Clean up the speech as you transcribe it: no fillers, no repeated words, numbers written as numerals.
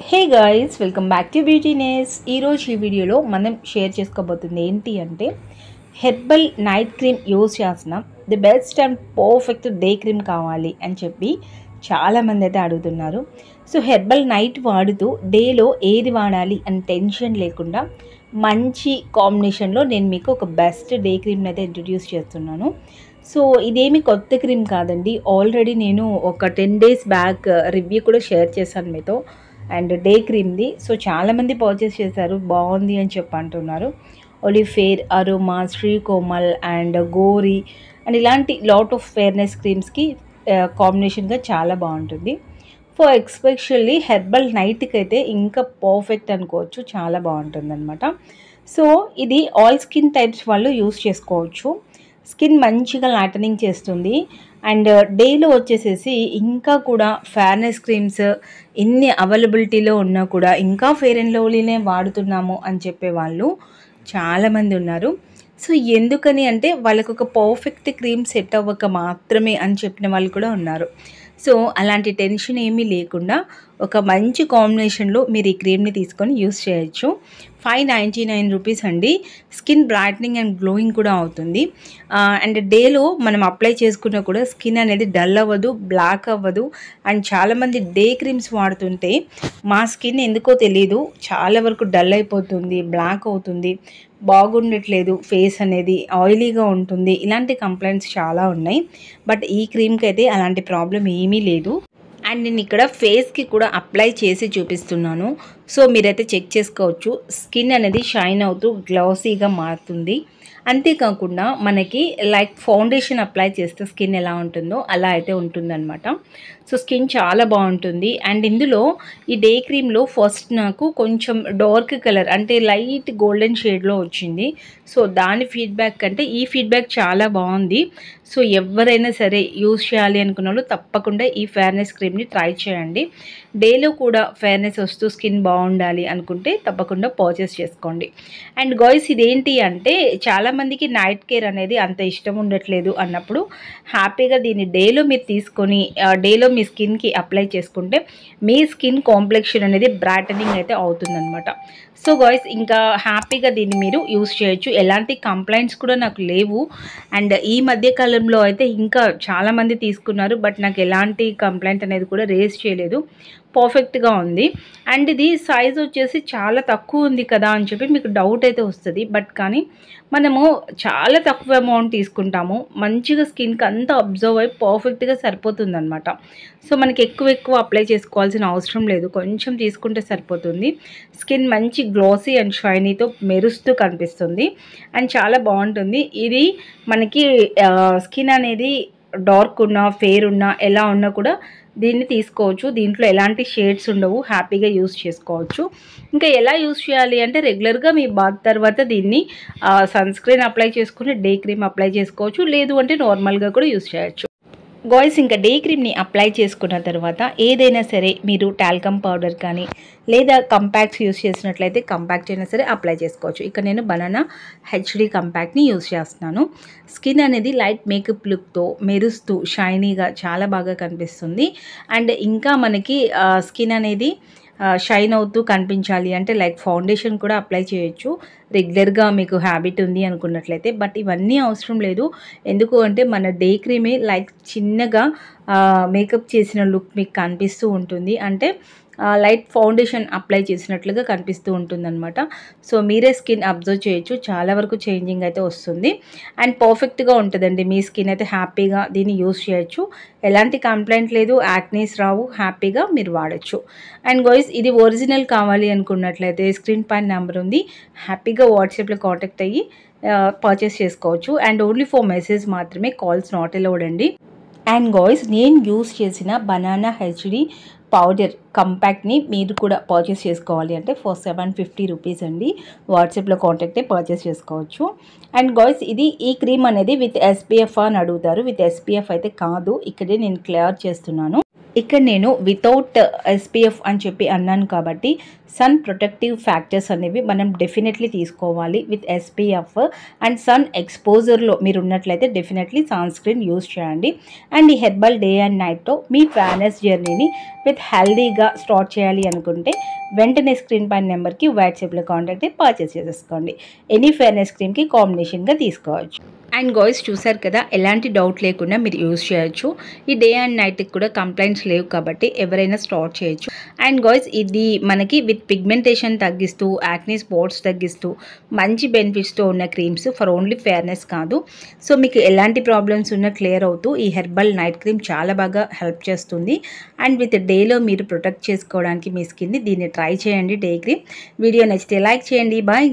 Hey guys, welcome back to beautiness. ఈరోజు ఈ వీడియోలో మనం షేర్ చేసుకోబోతుంది ఏంటి అంటే హెర్బల్ నైట్ క్రీమ్ యూజ్ చేస్తున్నాం. The best and perfect day cream కావాలి అని చెప్పి చాలామంది అయితే అడుగుతున్నారు. సో హెర్బల్ నైట్ వాడుతూ డేలో ఏది వాడాలి అని టెన్షన్ లేకుండా మంచి కాంబినేషన్లో నేను మీకు ఒక బెస్ట్ డే క్రీమ్ని అయితే ఇంట్రడ్యూస్ చేస్తున్నాను. సో ఇదేమి కొత్త క్రీమ్ కాదండి, ఆల్రెడీ నేను ఒక 10 days బ్యాక్ రివ్యూ కూడా షేర్ చేశాను మీతో అండ్ డే క్రీమ్ది. సో చాలామంది పర్చేస్ చేశారు, బాగుంది అని చెప్పి అంటున్నారు. ఒలిఫేర్, అరోమా, శ్రీకోమల్ అండ్ గోరీ అండ్ ఇలాంటి లాట్ ఆఫ్ ఫేర్నెస్ క్రీమ్స్కి కాంబినేషన్గా చాలా బాగుంటుంది. ఫర్ ఎక్స్పెషల్లీ హెర్బల్ నైట్కి అయితే ఇంకా పర్ఫెక్ట్ అనుకోవచ్చు, చాలా బాగుంటుంది అనమాట. సో ఇది ఆల్ స్కిన్ టైప్స్ వాళ్ళు యూస్ చేసుకోవచ్చు. స్కిన్ మంచిగా లైటనింగ్ చేస్తుంది అండ్ డేలో వచ్చేసేసి ఇంకా కూడా ఫేర్నెస్ క్రీమ్స్ ఇన్ని అవైలబిలిటీలో ఉన్నా కూడా ఇంకా ఫెయిర్ అండ్ లవ్లీనే వాడుతున్నాము అని చెప్పేవాళ్ళు చాలామంది ఉన్నారు. సో ఎందుకని అంటే వాళ్ళకు ఒక పర్ఫెక్ట్ క్రీమ్ సెట్ అవ్వక మాత్రమే అని చెప్పిన వాళ్ళు కూడా ఉన్నారు. సో అలాంటి టెన్షన్ ఏమీ లేకుండా ఒక మంచి కాంబినేషన్లో మీరు ఈ క్రీమ్ని తీసుకొని యూస్ చేయొచ్చు. 599 రూపీస్ అండి. స్కిన్ బ్రైట్నింగ్ అండ్ గ్లోయింగ్ కూడా అవుతుంది. అండ్ డేలో మనం అప్లై చేసుకున్నా కూడా స్కిన్ అనేది డల్ అవ్వదు, బ్లాక్ అవ్వదు. అండ్ చాలామంది డే క్రీమ్స్ వాడుతుంటే మా స్కిన్ ఎందుకో తెలీదు చాలా వరకు డల్ అయిపోతుంది, బ్లాక్ అవుతుంది, బాగుండట్లేదు, ఫేస్ అనేది ఆయిలీగా ఉంటుంది, ఇలాంటి కంప్లైంట్స్ చాలా ఉన్నాయి. బట్ ఈ క్రీమ్కి అయితే అలాంటి ప్రాబ్లం ఏమీ లేదు. అండ్ నేను ఇక్కడ ఫేస్కి కూడా అప్లై చేసి చూపిస్తున్నాను. సో మీరైతే చెక్ చేసుకోవచ్చు. స్కిన్ అనేది షైన్ అవుతూ గ్లాసీగా మారుతుంది. అంతేకాకుండా మనకి లైక్ ఫౌండేషన్ అప్లై చేస్తే స్కిన్ ఎలా ఉంటుందో అలా అయితే ఉంటుందన్నమాట. సో స్కిన్ చాలా బాగుంటుంది. అండ్ ఇందులో ఈ డే క్రీమ్లో ఫస్ట్ నాకు కొంచెం డార్క్ కలర్ అంటే లైట్ గోల్డెన్ షేడ్లో వచ్చింది. సో దాని ఫీడ్బ్యాక్ కంటే ఈ ఫీడ్బ్యాక్ చాలా బాగుంది. సో ఎవరైనా సరే యూజ్ చేయాలి అనుకున్న వాళ్ళు తప్పకుండా ఈ ఫేర్నెస్ క్రీమ్ని ట్రై చేయండి. డేలో కూడా ఫేర్నెస్ వస్తూ స్కిన్ బాగుండాలి అనుకుంటే తప్పకుండా పర్చేస్ చేసుకోండి. అండ్ గాయ్స్, ఇదేంటి అంటే చాలామందికి నైట్ కేర్ అనేది అంత ఇష్టం ఉండట్లేదు అన్నప్పుడు హ్యాపీగా దీన్ని డేలో మీరు తీసుకొని డేలో మీ స్కిన్కి అప్లై చేసుకుంటే మీ స్కిన్ కాంప్లెక్షన్ అనేది బ్రైటనింగ్ అయితే అవుతుందన్నమాట. సో గాయ్స్, ఇంకా హ్యాపీగా దీన్ని మీరు యూస్ చేయొచ్చు. ఎలాంటి కంప్లైంట్స్ కూడా నాకు లేవు. అండ్ ఈ మధ్య కాలంలో అయితే ఇంకా చాలామంది తీసుకున్నారు, బట్ నాకు ఎలాంటి కంప్లైంట్ అనేది కూడా రేస్ చేయలేదు. పర్ఫెక్ట్గా ఉంది. అండ్ ఇది సైజ్ వచ్చేసి చాలా తక్కువ ఉంది కదా అని చెప్పి మీకు డౌట్ అయితే వస్తుంది. బట్ కానీ మనము చాలా తక్కువ అమౌంట్ తీసుకుంటాము, మంచిగా స్కిన్కి అంతా అబ్జర్వ్ అయ్యి పర్ఫెక్ట్గా సరిపోతుంది అనమాట. సో మనకి ఎక్కువ అప్లై చేసుకోవాల్సిన అవసరం లేదు, కొంచెం తీసుకుంటే సరిపోతుంది. స్కిన్ మంచి గ్లాసీ అండ్ షైనీతో మెరుస్తూ కనిపిస్తుంది అండ్ చాలా బాగుంటుంది. ఇది మనకి స్కిన్ అనేది డార్క్ ఉన్నా ఫెయిర్ ఉన్నా ఎలా ఉన్నా కూడా దీన్ని తీసుకోవచ్చు. దీంట్లో ఎలాంటి షేడ్స్ ఉండవు, హ్యాపీగా యూస్ చేసుకోవచ్చు. ఇంకా ఎలా యూస్ చేయాలి అంటే రెగ్యులర్గా మీ బాత్ తర్వాత దీన్ని సన్ స్క్రీన్ అప్లై చేసుకుని డే క్రీమ్ అప్లై చేసుకోవచ్చు, లేదు అంటే నార్మల్గా కూడా యూస్ చేయొచ్చు. గాయ్స్, ఇంకా డే క్రీమ్ని అప్లై చేసుకున్న తర్వాత ఏదైనా సరే మీరు టాల్కమ్ పౌడర్ కానీ లేదా కంపాక్ట్స్ యూస్ చేసినట్లయితే కంపాక్ట్ అయినా సరే అప్లై చేసుకోవచ్చు. ఇక్కడ నేను బనానా హెచ్డి కంపాక్ట్ని యూస్ చేస్తున్నాను. స్కిన్ అనేది లైట్ మేకప్ లుక్తో మెరుస్తూ షైనీగా చాలా బాగా కనిపిస్తుంది. అండ్ ఇంకా మనకి స్కిన్ అనేది షైన్ అవుతూ కనిపించాలి అంటే లైక్ ఫౌండేషన్ కూడా అప్లై చేయొచ్చు రెగ్యులర్గా మీకు హ్యాబిట్ ఉంది అనుకున్నట్లయితే. బట్ ఇవన్నీ అవసరం లేదు. ఎందుకు అంటే మన డే క్రీమే లైక్ చిన్నగా మేకప్ చేసిన లుక్ మీకు కనిపిస్తూ ఉంటుంది, అంటే లైట్ ఫౌండేషన్ అప్లై చేసినట్లుగా కనిపిస్తూ ఉంటుందన్నమాట. సో మీరే స్కిన్ అబ్జర్వ్ చేయొచ్చు, చాలా వరకు చేంజింగ్ అయితే వస్తుంది అండ్ పర్ఫెక్ట్గా ఉంటుందండి. మీ స్కిన్ అయితే హ్యాపీగా దీన్ని యూస్ చేయొచ్చు, ఎలాంటి కంప్లైంట్ లేదు, యాక్నీస్ రావు, హ్యాపీగా మీరు వాడచ్చు. అండ్ గాయ్స్, ఇది ఒరిజినల్ కావాలి అనుకున్నట్లయితే స్క్రీన్ పైన నెంబర్ ఉంది, హ్యాపీగా వాట్సాప్లో కాంటాక్ట్ అయ్యి పర్చేస్ చేసుకోవచ్చు. అండ్ ఓన్లీ ఫర్ మెసేజ్ మాత్రమే, కాల్స్ నాట్ అలౌడ్ అండి. అండ్ గాయ్స్, నేను యూస్ చేసిన బనానా హెచ్డి పౌడర్ కంపాక్ట్ని మీరు కూడా పర్చేస్ చేసుకోవాలి అంటే ఫర్ 750 రూపీస్ అండి. వాట్సాప్లో కాంటాక్ట్ అయ్యి పర్చేస్ చేసుకోవచ్చు. అండ్ గాయ్స్, ఈ క్రీమ్ అనేది విత్ SPF అని అడుగుతారు. విత్ SPF అయితే కాదు, ఇక్కడే నేను క్లియర్ చేస్తున్నాను. ఇక్కడ నేను వితౌట్ ఎస్పీఎఫ్ అని చెప్పి అన్నాను కాబట్టి సన్ ప్రొటెక్టివ్ ఫ్యాక్టర్స్ అనేవి మనం డెఫినెట్లీ తీసుకోవాలి విత్ ఎస్పీఎఫ్ అండ్ సన్ ఎక్స్పోజర్లో మీరు ఉన్నట్లయితే డెఫినెట్లీ సన్ స్క్రీన్ యూజ్ చేయండి. అండ్ ఈ హెర్బల్ డే అండ్ నైట్తో మీ ఫేర్నెస్ జర్నీని విత్ హెల్దీగా స్టార్ట్ చేయాలి అనుకుంటే వెంటనే స్క్రీన్ పైన నెంబర్కి వాట్సాప్లో కాంటాక్ట్ అయ్యి పర్చేస్ చేసేసుకోండి. ఎనీ ఫేర్నెస్ క్రీమ్కి కాంబినేషన్గా తీసుకోవచ్చు. అండ్ గాయ్స్ చూసారు కదా, ఎలాంటి డౌట్ లేకుండా మీరు యూజ్ చేయొచ్చు. ఈ డే అండ్ నైట్కి కూడా కంప్లైంట్స్ లేవు కాబట్టి ఎవరైనా స్టార్ట్ చేయొచ్చు. అండ్ గాయ్స్ ఇది మనకి విత్ పిగ్మెంటేషన్ తగ్గిస్తూ యాక్నీ స్పాట్స్ తగ్గిస్తూ మంచి బెనిఫిట్స్తో ఉన్న క్రీమ్స్ ఫర్ ఓన్లీ ఫేర్నెస్ కాదు. సో మీకు ఎలాంటి ప్రాబ్లమ్స్ ఉన్నా క్లియర్ అవుతూ ఈ హెర్బల్ నైట్ క్రీమ్ చాలా బాగా హెల్ప్ చేస్తుంది. అండ్ విత్ డేలో మీరు ప్రొటెక్ట్ చేసుకోవడానికి మీ స్కిన్ని దీన్ని ట్రై చేయండి డే క్రీమ్. వీడియో నచ్చితే లైక్ చేయండి. బాయ్.